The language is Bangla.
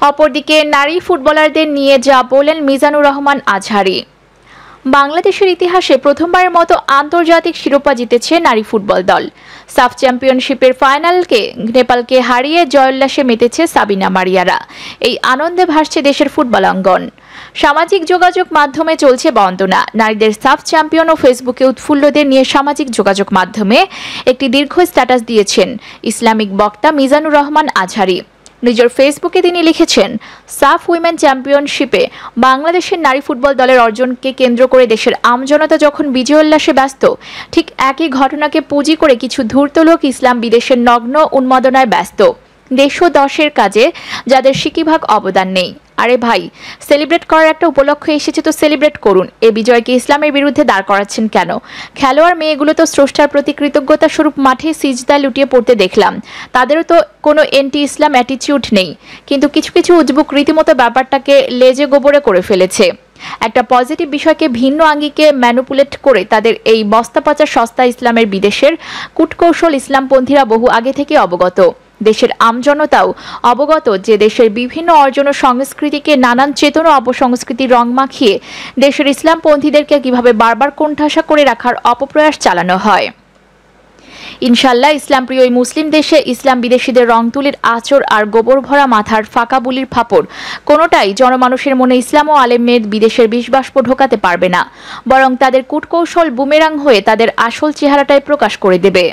অপরদিকে নারী ফুটবলারদের নিয়ে যা বলেন মিজানুর রহমান আজহারী। বাংলাদেশের ইতিহাসে প্রথমবারের মতো আন্তর্জাতিক শিরোপা জিতেছে নারী ফুটবল দল। সাফ চ্যাম্পিয়নশিপের ফাইনালকে নেপালকে হারিয়ে জয়োল্লাসে মেতেছে সাবিনা মারিয়ারা। এই আনন্দে ভাসছে দেশের ফুটবল অঙ্গন। সামাজিক যোগাযোগ মাধ্যমে চলছে বন্দনা। নারীদের সাফ চ্যাম্পিয়ন ও ফেসবুকে উৎফুল্লদের নিয়ে সামাজিক যোগাযোগ মাধ্যমে একটি দীর্ঘ স্ট্যাটাস দিয়েছেন ইসলামিক বক্তা মিজানুর রহমান আজহারী। নিজের ফেসবুকে তিনি লিখেছেন, সাফ উইমেন চ্যাম্পিয়নশিপে বাংলাদেশের নারী ফুটবল দলের অর্জনকে কেন্দ্র করে দেশের আমজনতা যখন বিজয়োল্লাসে ব্যস্ত, ঠিক একই ঘটনাকে পুঁজি করে কিছু ধূর্ত লোক ইসলাম বিদেশের নগ্ন উন্মাদনায় ব্যস্ত। দেশ ও দশের কাজে যাদের সিকিভাগ অবদান নেই। আরে ভাই, সেলিব্রেট করার একটা উপলক্ষ এসেছে তো সেলিব্রেট করুন। এ বিজয়কে ইসলামের বিরুদ্ধে দাঁড় করাচ্ছেন কেন? খেলোয়াড় মেয়েগুলো তো স্রষ্টার প্রতি কৃতজ্ঞতা স্বরূপ মাঠে সিজদায় লুটিয়ে পড়তে দেখলাম। তাদেরও তো কোনো এন্টি ইসলাম অ্যাটিটিউড নেই, কিন্তু কিছু কিছু উজবুক রীতিমতো ব্যাপারটাকে লেজে গোবরে করে ফেলেছে। একটা পজিটিভ বিষয়কে ভিন্ন আঙ্গিকে ম্যানুপুলেট করে তাদের এই বস্তাপচা সস্তা ইসলামের বিদেশের কূটকৌশল ইসলামপন্থীরা বহু আগে থেকে অবগত। দেশের আমজনতাও অবগত যে দেশের বিভিন্ন অর্জন ও সংস্কৃতিকে নানান চেতনা ও অপসংস্কৃতির রং মাখিয়ে দেশের ইসলামপন্থীদেরকে কিভাবে বারবার কোণঠাসা করে রাখার অপপ্রয়াস চালানো হয়। ইনশাল্লাহ ইসলামপ্রিয় এই মুসলিম দেশে ইসলাম বিদেশিদের রং তুলির আঁচড় আর গোবর ভরা মাথার ফাঁকা বুলির ফাপড় কোনোটাই জনমানুষের মনে ইসলাম ও আলেমের বিদেশের বিষবাষ্প ঢোকাতে পারবে না, বরং তাদের কূটকৌশল বুমেরাং হয়ে তাদের আসল চেহারাটাই প্রকাশ করে দেবে।